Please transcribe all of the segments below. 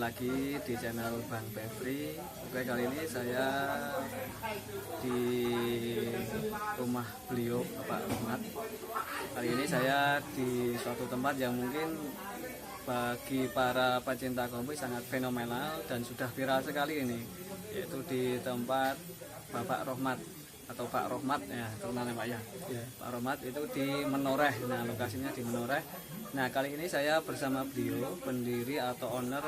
lagi di channel Bang Febri. Oke, kali ini saya di rumah beliau Bapak Rohmat. Kali ini saya di suatu tempat yang mungkin bagi para pecinta kopi sangat fenomenal dan sudah viral sekali ini, yaitu di tempat Bapak Rohmat atau Pak Rohmat ya, terkenal Pak ya. Pak Rohmat itu di Menoreh. Nah, lokasinya di Menoreh. Nah, kali ini saya bersama beliau, pendiri atau owner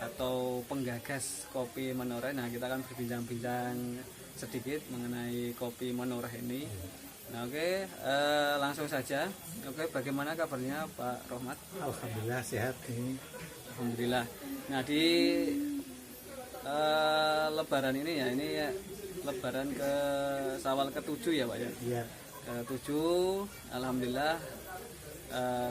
atau penggagas kopi Menoreh. Nah, kita akan berbincang-bincang sedikit mengenai kopi Menoreh ini. Nah, oke, langsung saja. Oke, bagaimana kabarnya Pak Rohmat? Alhamdulillah sehat ini. Alhamdulillah. Nah, di Lebaran ini ya, ini Lebaran ke Syawal ke-7 ya Pak ya? Iya. Ke-7, Alhamdulillah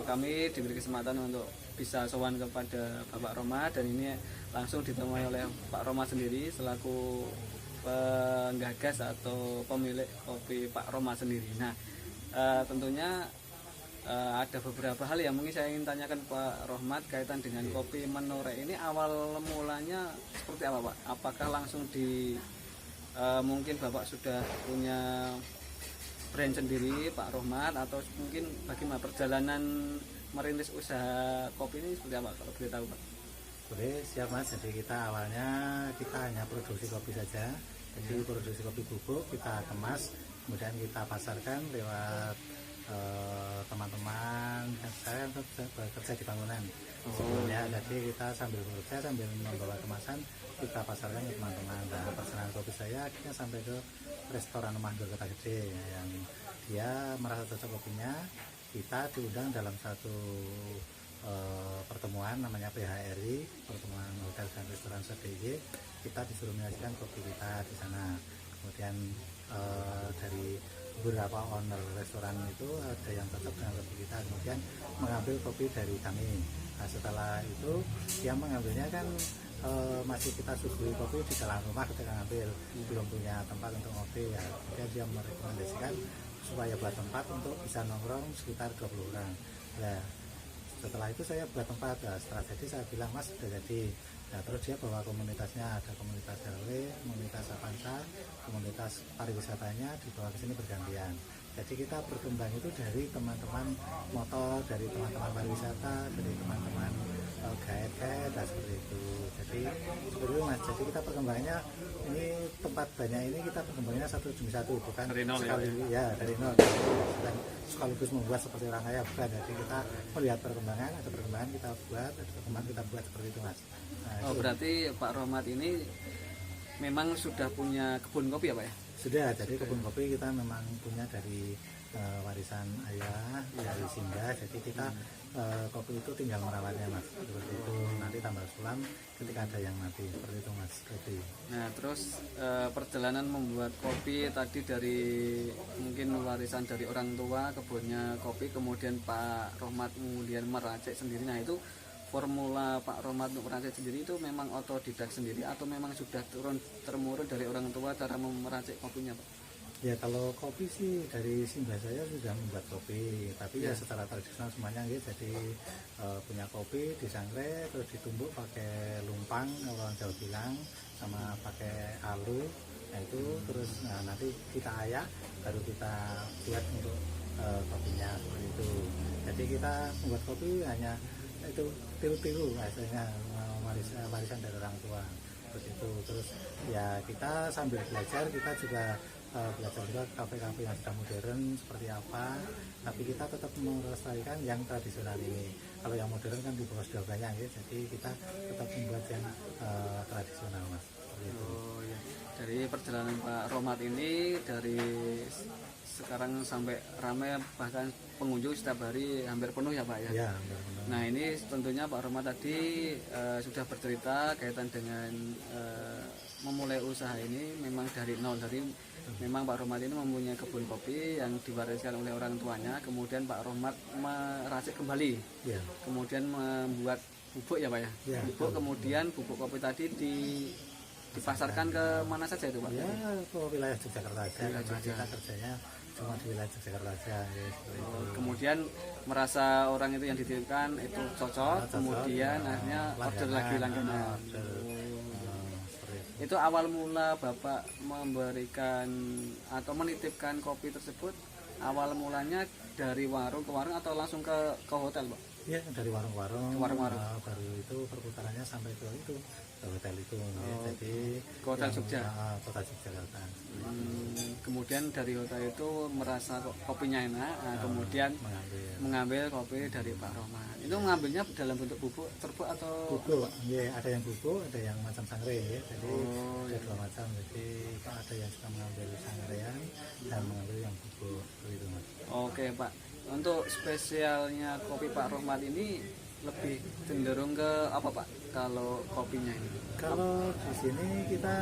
kami diberi kesempatan untuk bisa sowan kepada Bapak Rohmat, dan ini langsung ditemui oleh Pak Rohmat sendiri selaku penggagas atau pemilik kopi Pak Rohmat sendiri. Nah, tentunya ada beberapa hal yang mungkin saya ingin tanyakan Pak Rohmat kaitan dengan kopi Menoreh ini. Awal mulanya seperti apa Pak? Apakah langsung mungkin Bapak sudah punya brand sendiri Pak Rohmat, atau mungkin bagaimana perjalanan merintis usaha kopi ini seperti apa kalau boleh tahu Pak? Boleh, siap Mas. Jadi kita awalnya hanya produksi kopi saja. Jadi produksi kopi bubuk kita kemas, kemudian kita pasarkan lewat teman-teman. Saya bekerja di bangunan sebelumnya, jadi kita sambil bekerja sambil membawa kemasan kita pasarkan ke teman-teman. Nah, perjalanan kopi saya akhirnya sampai ke restoran Rumah Kota Gede yang dia merasa cocok kopinya. Kita diundang dalam satu pertemuan namanya PHRI, pertemuan hotel dan restoran CDY. Kita disuruh menyajikan kopi kita di sana. Kemudian dari beberapa owner restoran itu ada yang cocok dengan kopi kita, kemudian mengambil kopi dari kami. Nah, setelah itu dia mengambilnya kan masih kita suguhi kopi di dalam rumah ketika ngambil, belum punya tempat untuk ngopi ya. Kemudian dia merekomendasikan supaya buat tempat untuk bisa nongkrong sekitar 20 orang. Nah, setelah itu saya buat tempat. Nah, setelah jadi saya bilang Mas sudah jadi. Nah, terus dia bawa komunitasnya, ada komunitas RW, komunitas Avanza, komunitas pariwisatanya dibawa ke sini bergantian. Jadi kita berkembang itu dari teman-teman motor, dari teman-teman pariwisata, dari teman-teman guide dan seperti itu. Jadi seperti itu Mas. Jadi kita perkembangannya ini tempat banyak ini kita perkembangannya satu demi satu, bukan dari nol sekali ya dari nol. Dan sekaligus membuat seperti orang kaya, bukan. Jadi kita melihat perkembangan, ada perkembangan kita buat, ada perkembangan kita buat seperti itu Mas. Nah, oh, berarti Pak Rohmat ini memang sudah punya kebun kopi ya Pak ya? Sudah, jadi kebun kopi kita memang punya dari warisan ayah, dari Sinda. Jadi kita kopi itu tinggal merawatnya Mas, seperti itu. Nanti tambah sulam ketika ada yang mati, seperti itu Mas. Kopi. Nah, terus perjalanan membuat kopi tadi dari mungkin warisan dari orang tua, kebunnya kopi, kemudian Pak Rohmat kemudian meracik sendiri. Nah, itu formula Pak Rohmat untuk meracik sendiri itu memang otodidak sendiri atau memang sudah temurun dari orang tua cara meracik kopinya Pak? Ya, kalau kopi sih dari simbah saya sudah membuat kopi, tapi ya secara tradisional semuanya ya. Jadi punya kopi disangrai terus ditumbuk pakai lumpang, orang Jawa bilang, sama pakai alu. Nah itu terus nanti kita ayak baru kita buat untuk kopinya seperti itu. Jadi kita membuat kopi hanya itu tiru-tiru hasilnya, warisan dari orang tua seperti itu. Terus ya kita sambil belajar, kita juga belajar juga kafe-kafe yang sudah modern seperti apa, tapi kita tetap melestarikan yang tradisional ini. Kalau yang modern kan di bawah sudah banyak ya, jadi kita tetap membuat yang tradisional Mas. Itu. Oh ya, dari perjalanan Pak Rohmat ini dari sekarang sampai ramai, bahkan pengunjung setiap hari hampir penuh ya Pak ya? Ya, hampir penuh. Nah, ini tentunya Pak Rohmat tadi sudah bercerita kaitan dengan memulai usaha ini memang dari nol. Dari memang Pak Rohmat ini mempunyai kebun kopi yang diwariskan oleh orang tuanya, kemudian Pak Rohmat meracik kembali, kemudian membuat bubuk ya Pak ya? Bubuk, kemudian bubuk kopi tadi dipasarkan ke mana saja itu Pak? Ya, ke wilayah Yogyakarta saja, karena kita kerjanya cuma di wilayah Jakarta aja ya, seperti itu. Kemudian merasa orang itu yang dititipkan itu cocok, kemudian akhirnya order lagi langganan. Seperti itu. Itu awal mula Bapak memberikan atau menitipkan kopi tersebut, awal mulanya dari warung ke warung atau langsung ke hotel, Pak? Ya, dari warung-warung, Warung-warung. baru itu perputarannya sampai ke itu, ke hotel itu. Ya, jadi ke hotel Jogja? Kota Yogyakarta. Kemudian dari hotel itu merasa kopinya enak, nah, kemudian mengambil kopi dari Pak Rohmat. Itu mengambilnya dalam bentuk bubuk, serbuk atau? Bubuk, ya, ada yang bubuk, ada yang macam sangre ya. Jadi ada iya. dua macam. Jadi ada yang suka mengambil sangrean dan mengambil yang bubuk, begitu Mas. Oke Pak, untuk spesialnya kopi Pak Rohmat ini lebih cenderung ke apa Pak? Kalau kopinya ini? Kalau di sini kita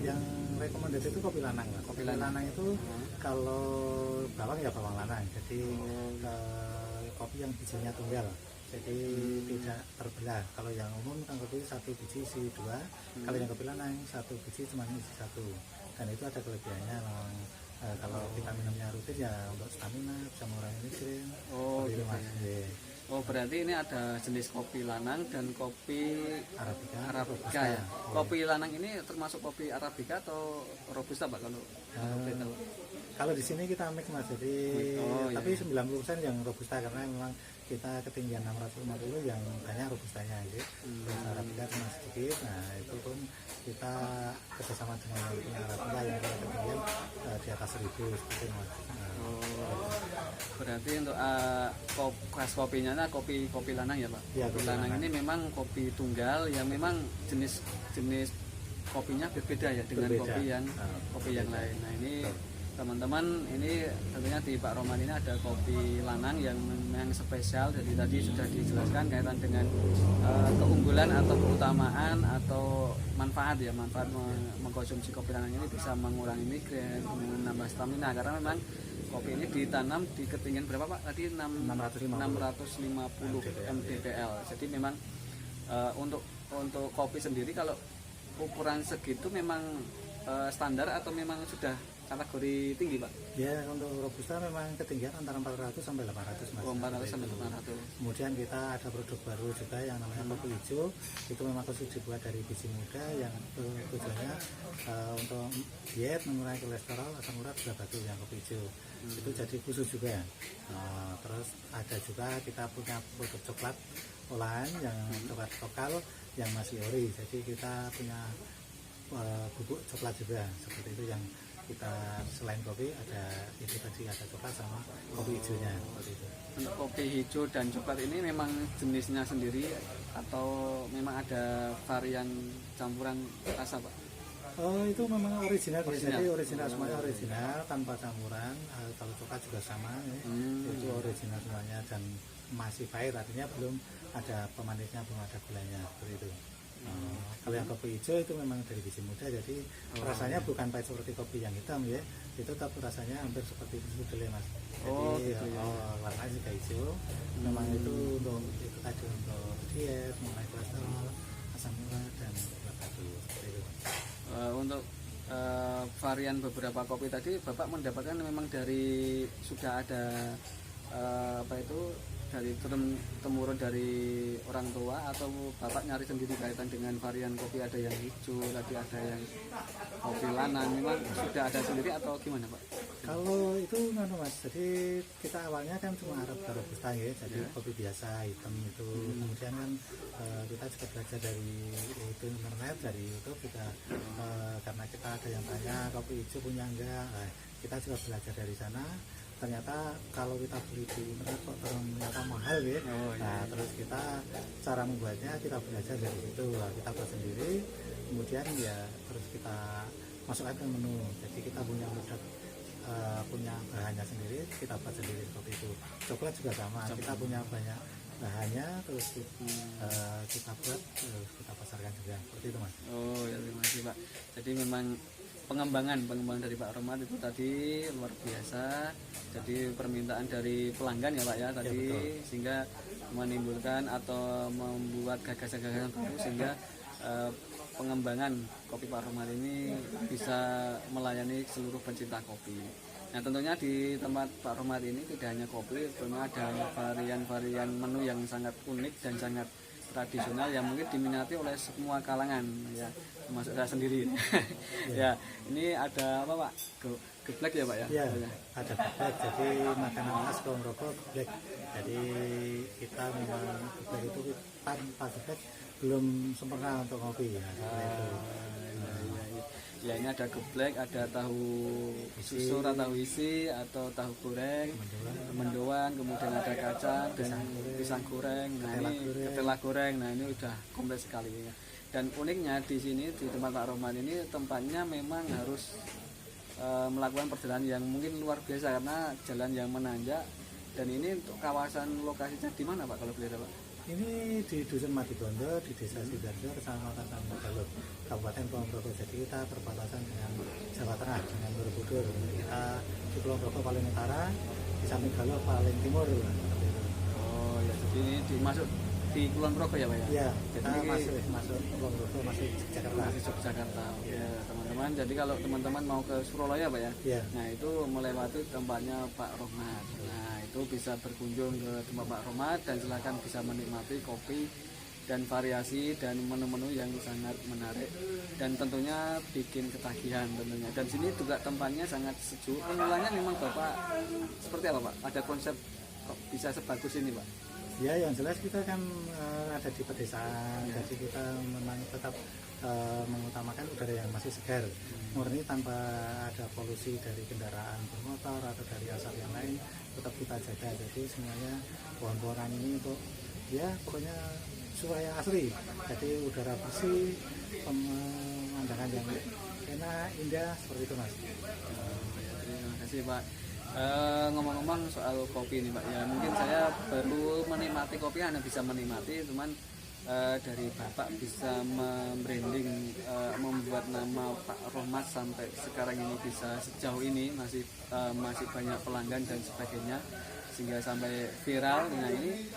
yang rekomendasi itu kopi lanang. Kopi lanang itu kalau bawang ya bawang lanang. Jadi kopi yang bijinya tunggal. Jadi tidak terbelah. Kalau yang umum kan kopi satu biji isi dua. Kalau yang kopi lanang satu biji cuma isi satu. Dan itu ada kelebihannya. Kalau kita minumnya rutin ya untuk stamina, bisa mengurangi migrain. Oh, gitu Mas. ya. Oh, berarti ini ada jenis kopi lanang dan kopi Arabica ya. Kopi lanang ini termasuk kopi Arabica atau Robusta Pak kalau tahu? Kalau di sini kita mix Mas, jadi tapi 90% yang Robusta karena memang kita ketinggian 650 yang banyak Robustanya gitu. Terus Arabica cuma sedikit. Nah, itu pun kita kerjasama dengan yang punya Arabica yang ketinggian di atas 1000 seperti itu Mas. Berarti untuk khas kopinya kopi lanang ya Pak? Ya, kopi lanang ini memang kopi tunggal yang memang jenis kopinya berbeda ya dengan kopi yang lain. Nah ini teman-teman, ini tentunya di Pak Rohmat ini ada kopi lanang yang memang spesial. Jadi tadi sudah dijelaskan kaitan dengan keunggulan atau keutamaan atau manfaat mengkonsumsi kopi lanang ini bisa mengurangi migrain, menambah stamina karena memang kopi ini ditanam di ketinggian berapa Pak? Tadi 650 mdpl. Jadi memang untuk kopi sendiri kalau ukuran segitu memang standar atau memang sudah kategori tinggi Pak? Ya, untuk Robusta memang ketinggian antara 400 sampai 800 Mas. 400 sampai 800. Kemudian kita ada produk baru juga yang namanya kopi hijau. Itu memang khusus dibuat dari biji muda yang tujuannya untuk diet, mengurangi kolesterol, asam urat, gula batu yang kopi hijau. Itu jadi khusus juga. Terus ada juga kita punya produk coklat olahan yang coklat lokal yang masih ori. Jadi kita punya bubuk coklat juga seperti itu yang kita selain kopi ada itu tadi ada coklat sama kopi hijaunya seperti itu. Untuk kopi hijau dan coklat ini memang jenisnya sendiri atau memang ada varian campuran rasa Pak? Oh, itu memang original. Jadi original semuanya original tanpa campuran. Kalau coklat juga sama ya. Itu original semuanya dan masih pahit, artinya belum ada pemanisnya, belum ada gulanya seperti itu. Kalau yang kopi hijau itu memang dari biji muda, jadi rasanya bukan pahit seperti kopi yang hitam ya, itu tapi rasanya hampir seperti kedelai Mas. Jadi warnanya juga hijau. Memang itu untuk itu tadi untuk diet, mengurangi kolesterol, asam urat dan gula batu seperti itu. Untuk varian beberapa kopi tadi Bapak mendapatkan memang dari sudah ada dari temurun dari orang tua atau Bapak nyari sendiri kaitan dengan varian kopi, ada yang hijau, tadi ada yang kopi lanang, memang sudah ada sendiri atau gimana Pak? Kalau itu Mas, jadi kita awalnya kan cuma Robusta ya, jadi kopi biasa hitam itu. Kemudian kan kita juga belajar dari internet, dari YouTube juga, karena kita ada yang tanya kopi hijau punya enggak, kita juga belajar dari sana. Ternyata kalau kita beli di internet kok ternyata mahal ya. Nah, terus kita cara membuatnya kita belajar dari situ, kita buat sendiri. Kemudian ya terus kita masukkan ke menu. Jadi kita punya produk, punya bahannya sendiri, kita buat sendiri seperti itu. Coklat juga sama, kita punya banyak bahannya, terus kita buat, terus kita pasarkan juga seperti itu Mas. Oh ya, terima kasih Pak. Jadi memang pengembangan dari Pak Rohmat itu tadi luar biasa. Jadi permintaan dari pelanggan ya Pak ya tadi ya, sehingga menimbulkan atau membuat gagasan-gagasan baru sehingga pengembangan kopi Pak Rohmat ini bisa melayani seluruh pencinta kopi. Nah tentunya di tempat Pak Rohmat ini tidak hanya kopi, tentunya ada varian-varian menu yang sangat unik dan sangat tradisional yang mungkin diminati oleh semua kalangan ya, termasuk saya sendiri. Ya, ini ada apa Pak? Geblek ya Pak ya? Ya, ada geblek. Jadi makanan khas Kulon Progo geblek. Jadi kita memang geblek itu tanpa geblek belum sempurna untuk kopi. Ya, ya ini ada geblek, ada tahu susur atau tahu isi atau tahu goreng, mendoan, kemudian ada kacang dan pisang goreng, nah ini ketela goreng, nah ini udah komplit sekali ya. Dan uniknya di sini di tempat Pak Rohmat ini tempatnya memang harus melakukan perjalanan yang mungkin luar biasa karena jalan yang menanjak. Dan ini untuk kawasan lokasinya di mana Pak kalau boleh tahu Pak? Ini di Dusun Madibondo, di Desa Sidoarjo, Kecamatan Galuh, Kabupaten Kulon Progo. Jadi kita berbatasan dengan Jawa Tengah, dengan Borobudur. Kita di Kulon Progo paling utara, di samping Galuh paling timur. Oh ya, jadi ini dimasuk di Kulon Progo ya Pak ya? Iya, kita masuk Kulon Progo, masih Jakarta. Masih Yogyakarta. Ya teman-teman, jadi kalau teman-teman mau ke Surabaya Pak ya? Ya. Nah itu melewati tempatnya Pak Rohmat. Nah itu bisa berkunjung ke tempat Pak Rohmat dan silakan bisa menikmati kopi dan variasi dan menu-menu yang sangat menarik dan tentunya bikin ketagihan tentunya. Dan sini juga tempatnya sangat sejuk. Pengelolanya memang Bapak seperti apa Pak? Ada konsep kok bisa sebagus ini Pak? Ya yang jelas kita kan ada di pedesaan, jadi kita memang tetap mengutamakan udara yang masih segar, murni tanpa ada polusi dari kendaraan bermotor atau dari asap yang lain, tetap kita jaga. Jadi semuanya pohon-pohonan ini untuk ya pokoknya supaya asri, jadi udara bersih, pemandangan yang enak, indah seperti itu Mas. Terima kasih Pak. Ngomong-ngomong soal kopi ini Pak ya, mungkin saya baru menikmati kopi, hanya bisa menikmati, cuman dari Bapak bisa membranding, membuat nama Pak Rohmat sampai sekarang ini bisa sejauh ini masih banyak pelanggan dan sebagainya sehingga sampai viral. Nah ini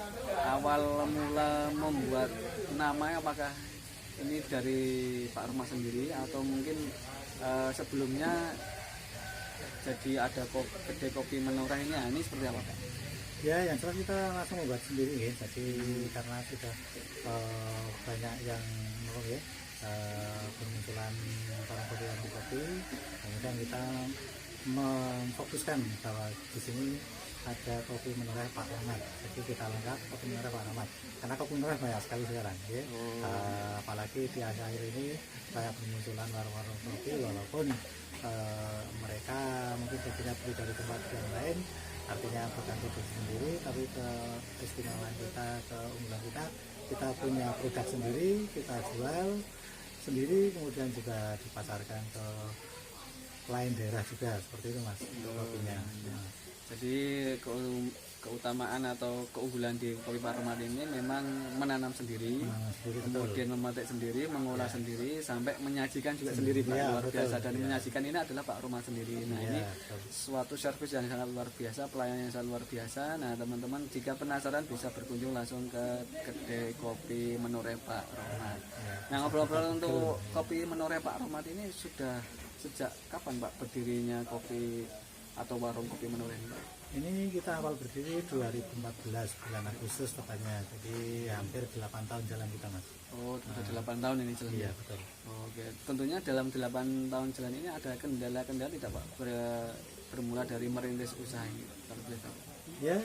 awal mula membuat nama apakah ini dari Pak Rohmat sendiri atau mungkin sebelumnya jadi ada kedai kopi Menoreh ini seperti apa Pak? Ya yang jelas kita langsung membuat sendiri ya. Jadi karena sudah banyak yang ya, bermunculan orang kopi yang kopi, kemudian kita memfokuskan bahwa di sini ada kopi Menoreh Pak Rohmat. Jadi kita lengkap kopi Menoreh Pak Rohmat. Karena kopi Menoreh banyak sekali sekarang ya. Apalagi di akhir ini banyak bermunculan warung-warung kopi walaupun mereka mungkin kopinya beli dari tempat yang lain, artinya bukan produksi sendiri, tapi keistimewaan kita, keunggulan kita punya produk sendiri, kita jual sendiri, kemudian juga dipasarkan ke lain daerah juga, seperti itu Mas untuk kopinya. Jadi keutamaan atau keunggulan di kopi Pak Rohmat ini memang menanam sendiri, kemudian memetik sendiri, mengolah sendiri, sampai menyajikan juga sendiri Pak, luar biasa. Dan menyajikan ini adalah Pak Rohmat sendiri. Nah ini suatu servis yang sangat luar biasa, pelayanan yang sangat luar biasa. Nah teman-teman jika penasaran bisa berkunjung langsung ke kedai kopi Menoreh Pak Rohmat. Nah ngobrol-ngobrol untuk kopi Menoreh Pak Rohmat ini sudah sejak kapan Pak berdirinya kopi atau warung kopi Menoreh ini Pak? Ini kita awal berdiri 2014 bulan Agustus tepatnya, jadi hampir 8 tahun jalan kita Mas. Oh sudah 8 tahun ini jalan? Iya betul. Oke, tentunya dalam 8 tahun jalan ini ada kendala-kendala tidak Pak bermula dari merintis usaha ini kalau boleh tahu? Ya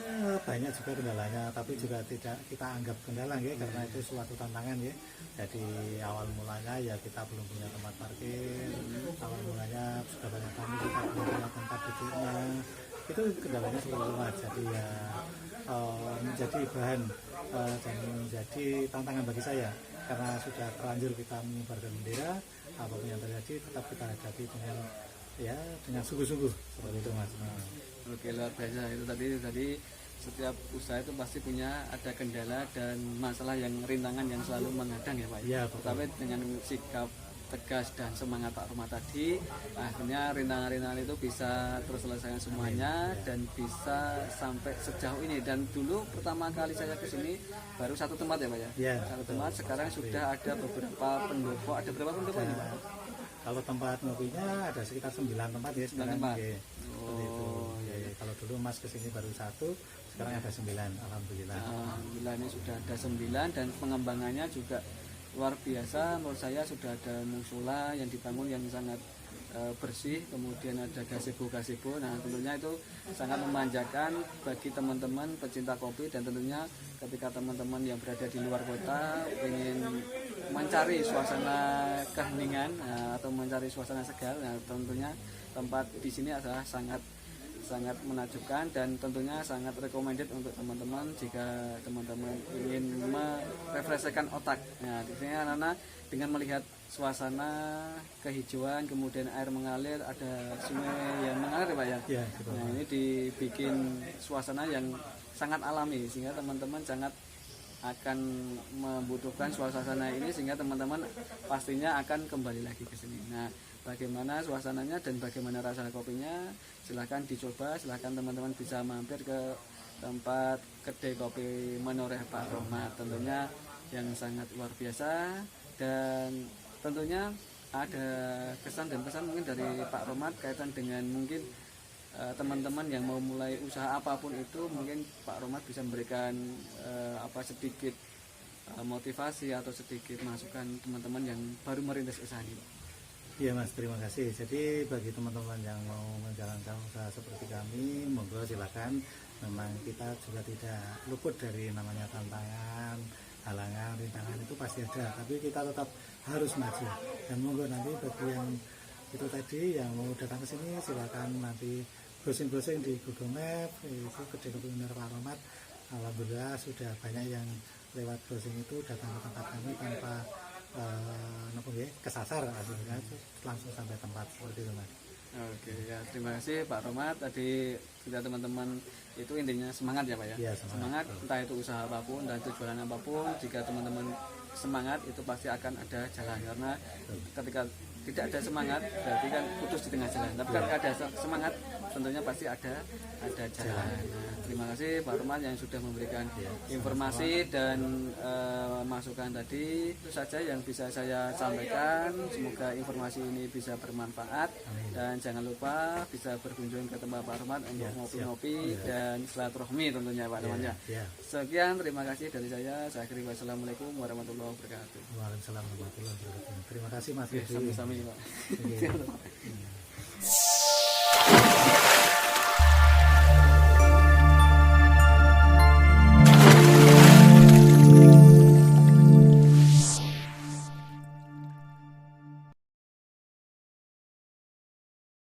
banyak juga kendalanya, tapi juga tidak kita anggap kendala ya, karena itu suatu tantangan ya. Jadi awal mulanya ya kita belum punya tempat parkir, awal mulanya sudah banyak tamu kita belum punya tempat duduknya, itu kendalanya seperti itu Mas. Jadi ya menjadi bahan dan menjadi tantangan bagi saya, karena sudah terlanjur kita menyebarkan bendera, apapun yang terjadi tetap kita hadapi dengan sungguh-sungguh seperti itu Mas. Oke luar biasa, itu tadi setiap usaha itu pasti punya ada kendala dan masalah yang rintangan yang selalu menghadang ya Pak. Iya, tapi dengan sikap tegas dan semangat Pak Rohmat tadi, akhirnya rintangan-rintangan itu bisa terselesaikan semuanya dan bisa sampai sejauh ini. Dan dulu pertama kali saya ke sini baru satu tempat ya Pak ya? Ya satu tempat, sekarang sudah ada beberapa pendopo. Ada berapa pendopo ini Pak? Kalau tempat ngopinya ada sekitar 9 tempat ya sekarang. tempat. Ya. Oh, dulu Mas kesini baru 1, sekarang ada 9, alhamdulillah. Alhamdulillah ini sudah ada 9 dan pengembangannya juga luar biasa. Menurut saya sudah ada musola yang dibangun yang sangat bersih, kemudian ada gazebo. Nah tentunya itu sangat memanjakan bagi teman-teman pecinta kopi, dan tentunya ketika teman-teman yang berada di luar kota ingin mencari suasana keheningan atau mencari suasana segar, nah tentunya tempat di sini adalah sangat menakjubkan dan tentunya sangat recommended untuk teman-teman jika teman-teman ingin merefreshkan otak. Nah, di sini anak-anak dengan melihat suasana kehijauan, kemudian air mengalir, ada sungai yang mengalir, Pak ya. Ya, nah, ini dibikin suasana yang sangat alami sehingga teman-teman sangat akan membutuhkan suasana ini, sehingga teman-teman pastinya akan kembali lagi ke sini. Nah, bagaimana suasananya dan bagaimana rasa kopinya, silahkan dicoba, silahkan teman-teman bisa mampir ke tempat kedai kopi Menoreh Pak Rohmat, tentunya yang sangat luar biasa. Dan tentunya ada kesan dan pesan mungkin dari Pak Rohmat kaitan dengan mungkin teman-teman yang mau mulai usaha apapun itu, mungkin Pak Rohmat bisa memberikan sedikit motivasi atau sedikit masukan teman-teman yang baru merintis usaha ini. Iya Mas, terima kasih. Jadi bagi teman-teman yang mau menjalankan usaha seperti kami, monggo silakan. Memang kita juga tidak luput dari namanya tantangan, halangan, rintangan itu pasti ada. Tapi kita tetap harus maju. Dan monggo nanti bagi yang itu tadi yang mau datang ke sini, silakan nanti browsing-browsing di Google Maps, itu kedai kopi Menoreh Pak Rohmat. Alhamdulillah sudah banyak yang lewat browsing itu datang ke tempat kami tanpa kesasar, langsung sampai tempat seperti itu Mas. Oke ya, terima kasih Pak Rohmat. Tadi kita teman-teman itu intinya semangat ya Pak ya. Ya, semangat entah itu usaha apapun dan tujuan apapun, jika teman-teman semangat itu pasti akan ada jalan, karena ketika tidak ada semangat berarti kan putus di tengah jalan. Tapi kalau ada semangat tentunya pasti ada jalan. Nah, terima kasih Pak Rohmat yang sudah memberikan informasi dan masukan tadi. Itu saja yang bisa saya sampaikan. Semoga informasi ini bisa bermanfaat. Dan jangan lupa bisa berkunjung ke tempat Pak Rohmat untuk ngopi-ngopi dan silaturahmi tentunya Pak teman-teman. Sekian, terima kasih dari saya. Saya akhiri, wassalamualaikum warahmatullahi wabarakatuh. Waalaikumsalam warahmatullahi wabarakatuh. Terima kasih Mas. Sami-sami Pak.